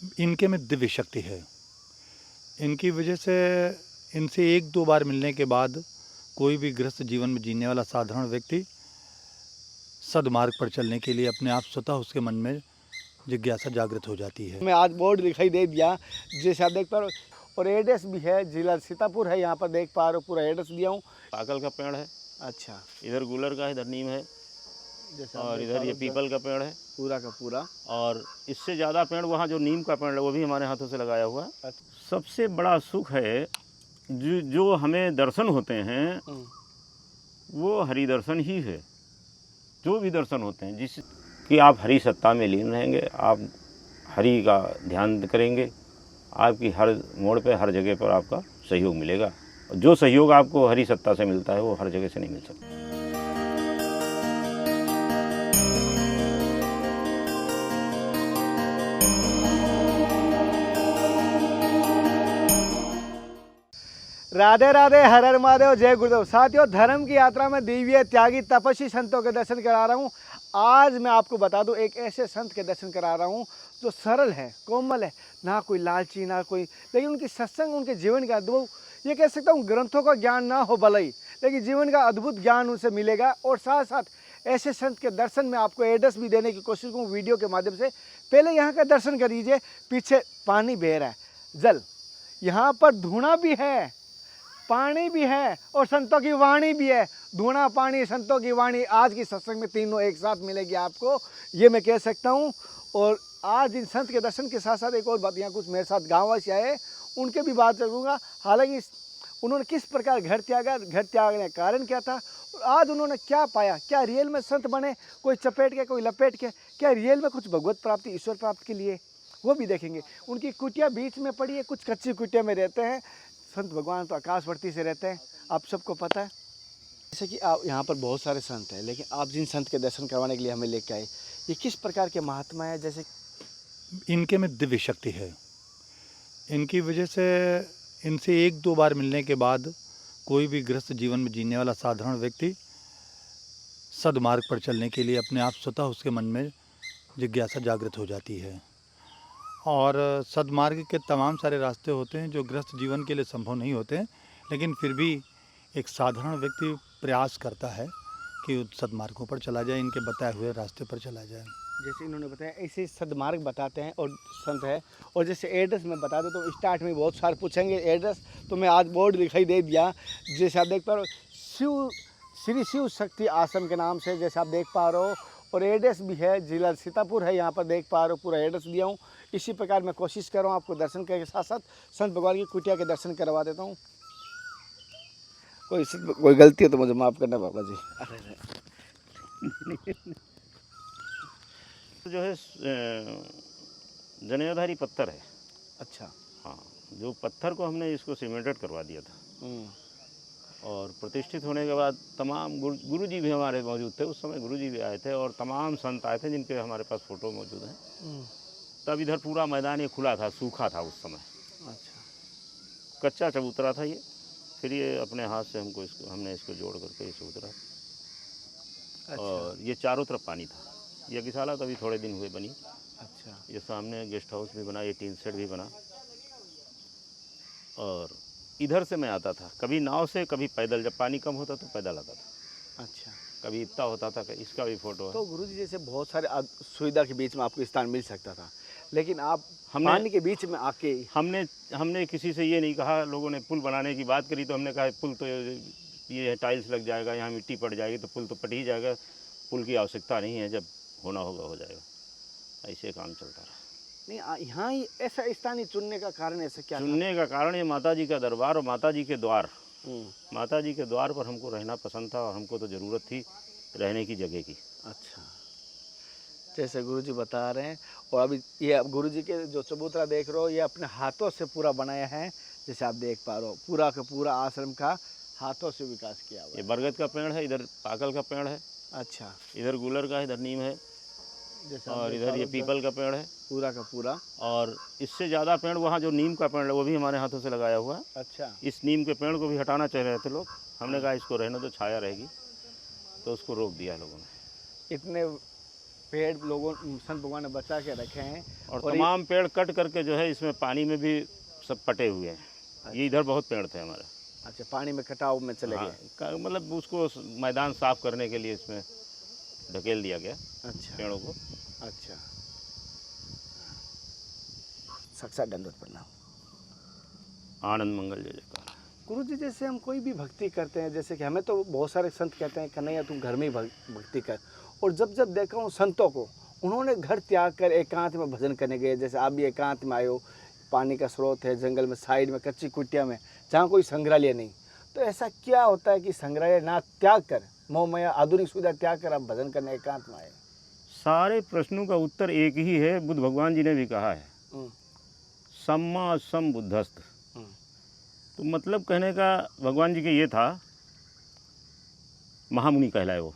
इनके में दिव्य शक्ति है। इनकी वजह से इनसे एक दो बार मिलने के बाद कोई भी गृहस्थ जीवन में जीने वाला साधारण व्यक्ति सद्मार्ग पर चलने के लिए अपने आप स्वतः उसके मन में जिज्ञासा जागृत हो जाती है। मैं आज बोर्ड दिखाई दे दिया जैसे आप देख पा रहे हो, और एड्रेस भी है, जिला सीतापुर है, यहाँ पर देख पा रहे हो, पूरा एड्रेस दिया हूँ। पाकल का पेड़ है, अच्छा, इधर गुलर का है, इधर नीम है, जैसे आप और देख इधर पा ये रहे हो, पीपल का पेड़ है, पूरा का पूरा। और इससे ज़्यादा पेड़ वहाँ जो नीम का पेड़ है वो भी हमारे हाथों से लगाया हुआ है। अच्छा। सबसे बड़ा सुख है जो हमें दर्शन होते हैं वो हरि दर्शन ही है। जो भी दर्शन होते हैं जिस कि आप हरि सत्ता में लीन रहेंगे, आप हरि का ध्यान करेंगे, आपकी हर मोड़ पे हर जगह पर आपका सहयोग मिलेगा। जो सहयोग आपको हरि सत्ता से मिलता है वो हर जगह से नहीं मिल सकता। राधे राधे, हर हर महादेव, जय गुरुदेव। साथियों, धर्म की यात्रा में दिव्य त्यागी तपस्वी संतों के दर्शन करा रहा हूँ। आज मैं आपको बता दूं, एक ऐसे संत के दर्शन करा रहा हूँ जो सरल है, कोमल है, ना कोई लालची ना कोई, लेकिन उनकी सत्संग, उनके जीवन का अद्भुत, ये कह सकता हूँ ग्रंथों का ज्ञान ना हो भले ही, लेकिन जीवन का अद्भुत ज्ञान उनसे मिलेगा। और साथ साथ ऐसे संत के दर्शन में आपको एड्रेस भी देने की कोशिश करूँ वीडियो के माध्यम से। पहले यहाँ का दर्शन कर लीजिए। पीछे पानी बह रहा है, जल, यहाँ पर धुआं भी है, पानी भी है, और संतों की वाणी भी है। धुआं, पानी, संतों की वाणी, आज की सत्संग में तीनों एक साथ मिलेगी आपको, ये मैं कह सकता हूँ। और आज इन संत के दर्शन के साथ साथ एक और बात, यहाँ कुछ मेरे साथ गाँववासी आए, उनके भी बात करूँगा। हालांकि उन्होंने किस प्रकार घर त्यागा, घर त्यागने का कारण क्या था, और आज उन्होंने क्या पाया, क्या रियल में संत बने, कोई चपेट के कोई लपेट के, क्या रियल में कुछ भगवत प्राप्ति, ईश्वर प्राप्ति के लिए, वो भी देखेंगे। उनकी कुटिया बीच में पड़ी है, कुछ कच्ची कुटिया में रहते हैं। संत भगवान तो आकाशवर्ती से रहते हैं, आप सबको पता है। जैसे कि आप यहाँ पर बहुत सारे संत हैं, लेकिन आप जिन संत के दर्शन करवाने के लिए हमें लेके आए, ये किस प्रकार के महात्मा है? जैसे इनके में दिव्य शक्ति है। इनकी वजह से इनसे एक दो बार मिलने के बाद कोई भी गृहस्थ जीवन में जीने वाला साधारण व्यक्ति सद्मार्ग पर चलने के लिए अपने आप स्वतः उसके मन में जिज्ञासा जागृत हो जाती है। और सद्मार्ग के तमाम सारे रास्ते होते हैं जो गृहस्थ जीवन के लिए संभव नहीं होते हैं, लेकिन फिर भी एक साधारण व्यक्ति प्रयास करता है कि उस सद्मार्गों पर चला जाए, इनके बताए हुए रास्ते पर चला जाए। जैसे इन्होंने बताया, ऐसे सद्मार्ग बताते हैं और संत है। और जैसे एड्रेस में बता दो, तो स्टार्ट में बहुत सारे पूछेंगे एड्रेस, तो मैं आज बोर्ड दिखाई दे दिया। जैसे आप देख पा रहे हो, श्री शिव शक्ति आश्रम के नाम से, जैसे आप देख पा रहे हो, और एड्रेस भी है, जिला सीतापुर है, यहाँ पर देख पा रहे हो, पूरा एड्रेस दिया हूँ। इसी प्रकार मैं कोशिश कर रहा हूँ आपको दर्शन करने के साथ साथ संत भगवान की कुटिया के दर्शन करवा देता हूँ। कोई गलती हो तो मुझे माफ़ करना बाबा जी। जो है जनेऊधारी पत्थर है। अच्छा। हाँ, जो पत्थर को हमने इसको सीमेंटेड करवा दिया था, और प्रतिष्ठित होने के बाद तमाम गुरु जी भी हमारे मौजूद थे। उस समय गुरु जी भी आए थे और तमाम संत आए थे जिनके हमारे पास फ़ोटो मौजूद हैं। तब इधर पूरा मैदान ये खुला था, सूखा था उस समय। अच्छा। कच्चा चबूतरा था ये, फिर ये अपने हाथ से हमने इसको जोड़ करके इसे उतरा। अच्छा। और ये चारों तरफ पानी था। यज्ञशाला तो अभी थोड़े दिन हुए बनी। अच्छा। ये सामने गेस्ट हाउस भी बना, ये टीन शेड भी बना। और इधर से मैं आता था, कभी नाव से, कभी पैदल। जब पानी कम होता तो पैदल आता था। अच्छा। कभी इतना होता था कि इसका भी फ़ोटो है। तो गुरुजी, जैसे बहुत सारे सुविधा के बीच में आपको स्थान मिल सकता था, लेकिन आप पानी के बीच में आके, हमने किसी से ये नहीं कहा। लोगों ने पुल बनाने की बात करी तो हमने कहा पुल तो ये टाइल्स लग जाएगा, यहाँ मिट्टी पड़ जाएगी, तो पुल तो पट ही जाएगा, पुल की आवश्यकता नहीं है, जब होना होगा हो जाएगा। ऐसे काम चलता रहा। नहीं, यहाँ ही ऐसा स्थान ही चुनने का कारण ऐसा क्या चुनने का कारण ये माता जी का दरबार और माता जी के द्वार। माता जी के द्वार पर हमको रहना पसंद था, और हमको तो ज़रूरत थी रहने की जगह की। अच्छा। जैसे गुरुजी बता रहे हैं, और अभी ये गुरुजी के जो चबूतरा देख रहे हो, ये अपने हाथों से पूरा बनाया है। जैसे आप देख पा रहे हो, पूरा का पूरा आश्रम का हाथों से विकास किया हुआ ये बरगद का पेड़ है, इधर पाकल का पेड़ है। अच्छा। इधर गुलर का है, इधर नीम है, जैसे और इधर ये पीपल का पेड़ है, पूरा का पूरा। और इससे ज़्यादा पेड़ वहाँ जो नीम का पेड़ है वो भी हमारे हाथों से लगाया हुआ है। अच्छा। इस नीम के पेड़ को भी हटाना चाह रहे थे लोग, हमने कहा इसको रहने दो, छाया रहेगी, तो उसको रोक दिया लोगों ने। इतने पेड़ लोगों संत भगवान ने बचा के रखे हैं। और और तमाम पेड़ कट करके जो है इसमें पानी में भी सब पटे हुए हैं। ये इधर बहुत पेड़ थे हमारे। अच्छा, पानी में कटाव में चले हाँ, गए। मतलब उसको मैदान साफ करने के लिए इसमें ढकेल दिया गया अच्छा पेड़ों को। अच्छा, साक्षात दंडवत प्रणाम। आनंद मंगल जय जयकार। गुरु जी, जैसे हम कोई भी भक्ति करते हैं, जैसे कि हमें तो बहुत सारे संत कहते हैं कन्हैया तुम घर में ही भक्ति कर, और जब जब देखा हूँ संतों को, उन्होंने घर त्याग कर एकांत में भजन करने गए। जैसे आप भी एकांत में आए हो, पानी का स्रोत है, जंगल में, साइड में, कच्ची कुटिया में, जहाँ कोई संग्रहालय नहीं। तो ऐसा क्या होता है कि संग्रहालय ना त्याग कर, मोहमया आधुनिक सुविधा त्याग कर आप भजन करने एकांत में आए? सारे प्रश्नों का उत्तर एक ही है। बुद्ध भगवान जी ने भी कहा है, सम्मा सम बुद्धस्त। तो मतलब कहने का भगवान जी के ये था, महामुनि कहलाए वो,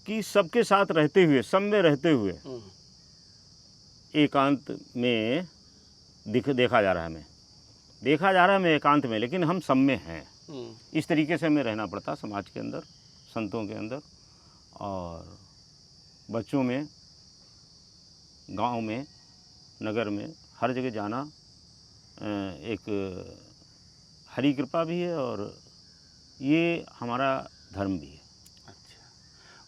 कि सबके साथ रहते हुए, सम में रहते हुए एकांत में देखा जा रहा है हमें, देखा जा रहा है हमें एकांत में, लेकिन हम सम में हैं। इस तरीके से हमें रहना पड़ता समाज के अंदर, संतों के अंदर, और बच्चों में, गांव में, नगर में, हर जगह जाना एक हरि कृपा भी है और ये हमारा धर्म भी है। अच्छा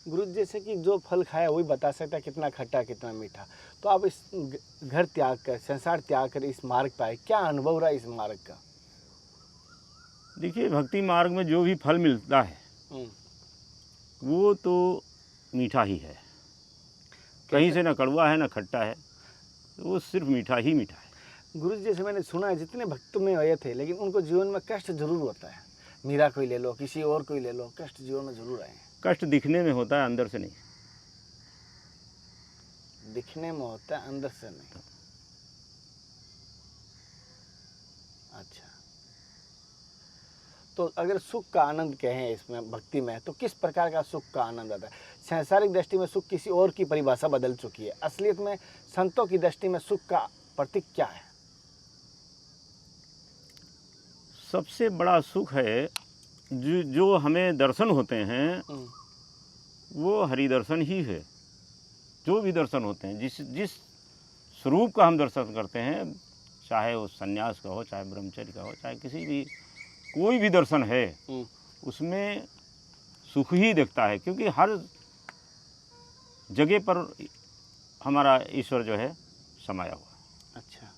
गुरु, जैसे कि जो फल खाया वही बता सकता है कितना खट्टा कितना मीठा। तो आप इस घर त्याग कर, संसार त्याग कर इस मार्ग पर आए, क्या अनुभव रहा इस मार्ग का? देखिए, भक्ति मार्ग में जो भी फल मिलता है वो तो मीठा ही है। कहीं से ना कड़वा है ना खट्टा है, वो सिर्फ मीठा ही मीठा है। गुरु जी, जैसे मैंने सुना है जितने भक्त में आए थे, लेकिन उनको जीवन में कष्ट जरूर होता है। मीरा कोई ले लो, किसी और कोई ले लो, कष्ट जीवन में जरूर आए हैं। कष्ट दिखने में होता है, अंदर से नहीं। दिखने में होता है, अंदर से नहीं। अच्छा, तो अगर सुख का आनंद कहें इसमें भक्ति में, तो किस प्रकार का सुख का आनंद आता है? सांसारिक दृष्टि में सुख किसी और की परिभाषा बदल चुकी है, असलियत में संतों की दृष्टि में सुख का प्रतीक क्या है? सबसे बड़ा सुख है जो हमें दर्शन होते हैं, वो हरि दर्शन ही है। जो भी दर्शन होते हैं, जिस स्वरूप का हम दर्शन करते हैं, चाहे वो सन्यास का हो, चाहे ब्रह्मचर्य का हो, चाहे किसी भी, कोई भी दर्शन है, उसमें सुख ही दिखता है, क्योंकि हर जगह पर हमारा ईश्वर जो है समाया हुआ है। अच्छा,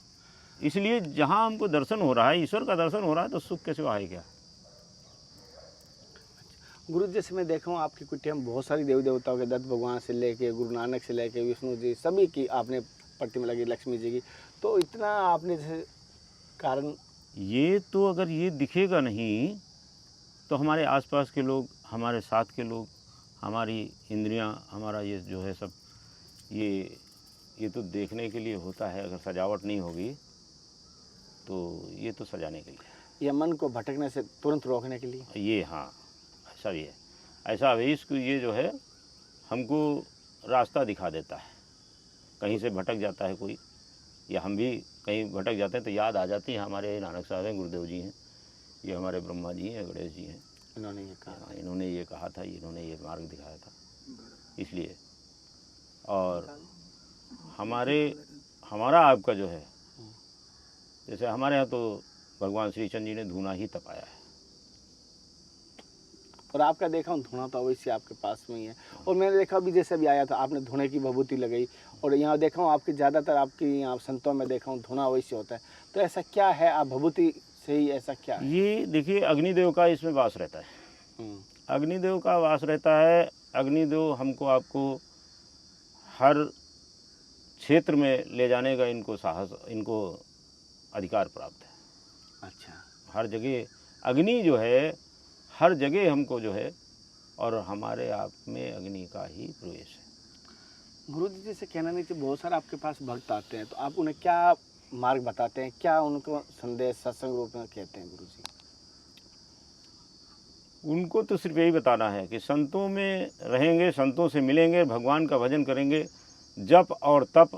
इसलिए जहाँ हमको दर्शन हो रहा है, ईश्वर का दर्शन हो रहा है, तो सुख कैसे आए क्या? गुरु, जैसे मैं देखा हूँ आपकी कुटिया में बहुत सारी देवी देवताओं के, दत्त भगवान से लेके गुरु नानक से लेके विष्णु जी, सभी की आपने प्रतिमा लगी, लक्ष्मी जी की। तो इतना आपने जैसे कारण, ये तो अगर ये दिखेगा नहीं तो हमारे आसपास के लोग, हमारे साथ के लोग, हमारी इंद्रियां, हमारा ये जो है सब, ये तो देखने के लिए होता है। अगर सजावट नहीं होगी तो ये तो सजाने के लिए, या मन को भटकने से तुरंत रोकने के लिए। ये, हाँ, ऐसा भी है। ऐसा है, इसको ये जो है हमको रास्ता दिखा देता है। कहीं से भटक जाता है कोई, या हम भी कहीं भटक जाते हैं तो याद आ जाती है, हमारे नानक साहब हैं, गुरुदेव जी हैं, ये हमारे ब्रह्मा जी हैं, गणेश जी हैं, इन्होंने ये कहा, इन्होंने ये कहा था, इन्होंने ये मार्ग दिखाया था, इसलिए। और हमारा आपका जो है, जैसे हमारे यहाँ तो भगवान श्री चंद जी ने धूना ही तपाया है। और आपका देखा हूँ धुना तो अवश्य आपके पास में ही है। और मैंने देखा भी, जैसे अभी आया था आपने धुने की विभूति लगाई, और यहाँ देखा हूँ आपकी ज़्यादातर आपकी यहाँ संतों में देखा हूँ धुना अवश्य होता है। तो ऐसा क्या है, आप विभूति से ही ऐसा क्या है? ये देखिए, अग्निदेव का इसमें वास रहता है। अग्निदेव का वास रहता है। अग्निदेव हमको आपको हर क्षेत्र में ले जाने का इनको साहस, इनको अधिकार प्राप्त है। अच्छा, हर जगह अग्नि जो है, हर जगह हमको जो है, और हमारे आप में अग्नि का ही प्रवेश है। गुरु जी, जैसे कहना नहीं चाहिए, बहुत सारे आपके पास भक्त आते हैं, तो आप उन्हें क्या मार्ग बताते हैं, क्या उनको संदेश सत्संग रूप में कहते हैं गुरु जी? उनको तो सिर्फ यही बताना है कि संतों में रहेंगे, संतों से मिलेंगे, भगवान का भजन करेंगे, जप और तप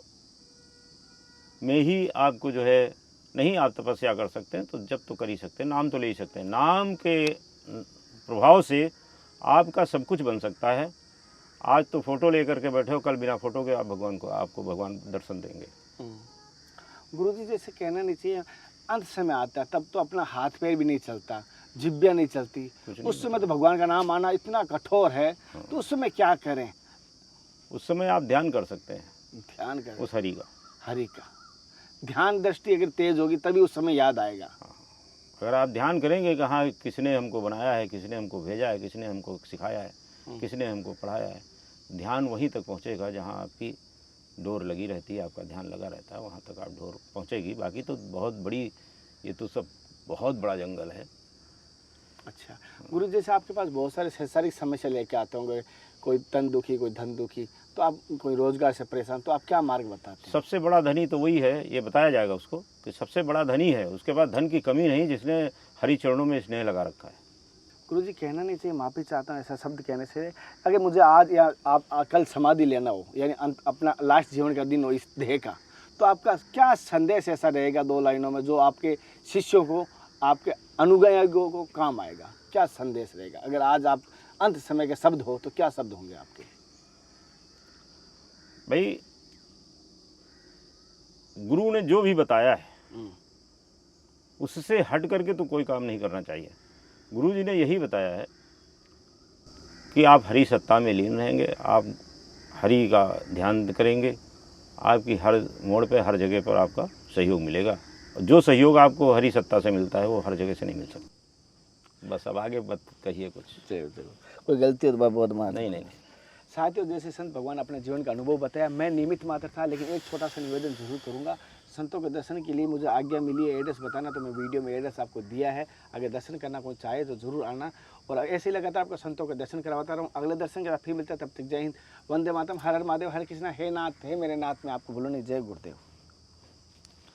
में ही आपको जो है, नहीं आप तपस्या कर सकते हैं तो जप तो कर ही सकते हैं, नाम तो ले ही सकते हैं। नाम के प्रभाव से आपका सब कुछ बन सकता है। आज तो फोटो लेकर के बैठे हो, कल बिना फोटो के आप भगवान को, आपको भगवान दर्शन देंगे। गुरुजी जैसे कहना नहीं चाहिए, अंत समय आता है तब तो अपना हाथ पैर भी नहीं चलता, जिब्बियाँ नहीं चलती, उस समय तो भगवान का नाम आना इतना कठोर है, तो उस समय क्या करें? उस समय आप ध्यान कर सकते हैं, ध्यान करें उस हरि का। हरि का ध्यान दृष्टि अगर तेज होगी तभी उस समय याद आएगा। अगर आप ध्यान करेंगे कि हाँ किसने हमको बनाया है, किसने हमको भेजा है, किसने हमको सिखाया है, किसने हमको पढ़ाया है, ध्यान वहीं तक पहुँचेगा जहाँ आपकी डोर लगी रहती है, आपका ध्यान लगा रहता है, वहाँ तक आप डोर पहुँचेगी। बाकी तो बहुत बड़ी, ये तो सब बहुत बड़ा जंगल है। अच्छा गुरु, जैसे आपके पास बहुत सारे शारीरिक समस्या लेके आते होंगे, कोई तन दुखी, कोई धन दुखी, तो आप कोई रोजगार से परेशान, तो आप क्या मार्ग बताते हैं? सबसे बड़ा धनी तो वही है, ये बताया जाएगा उसको कि सबसे बड़ा धनी है, उसके बाद धन की कमी नहीं, जिसने हरि चरणों में स्नेह लगा रखा है। गुरुजी कहना नहीं चाहिए, माफ़ी चाहता हूँ ऐसा शब्द कहने से, अगर मुझे आज या आप कल समाधि लेना हो, यानी अपना लास्ट जीवन का दिन हो इस देह का, तो आपका क्या संदेश ऐसा रहेगा 2 लाइनों में जो आपके शिष्यों को, आपके अनुयायियों को काम आएगा? क्या संदेश रहेगा? अगर आज आप अंत समय के शब्द हो तो क्या शब्द होंगे आपके? भाई गुरु ने जो भी बताया है उससे हट करके तो कोई काम नहीं करना चाहिए। गुरु जी ने यही बताया है कि आप हरि सत्ता में लीन रहेंगे, आप हरि का ध्यान करेंगे, आपकी हर मोड़ पे, हर जगह पर आपका सहयोग मिलेगा। और जो सहयोग आपको हरि सत्ता से मिलता है वो हर जगह से नहीं मिल सकता। बस अब आगे मत कहिए कुछ। चलो कोई गलती हो तो बहुत मान नहीं। साथियों, जैसे संत भगवान अपने जीवन का अनुभव बताया, मैं निमित्त मात्र था, लेकिन एक छोटा सा निवेदन जरूर करूंगा। संतों के दर्शन के लिए मुझे आज्ञा मिली है, एड्रेस बताना, तो मैं वीडियो में एड्रेस आपको दिया है। अगर दर्शन करना कोई चाहे तो ज़रूर आना, और ऐसे ही लगातार आपको संतों के दर्शन करवाता रहूँ। अगले दर्शन के बाद फिर मिलता है, तब तक जय हिंद, वंदे मातरम, हर हर महादेव, हरे कृष्णा, हे नाथ, हे मेरे नाथ, मैं आपको बोलूँ नहीं, जय गुरुदेव।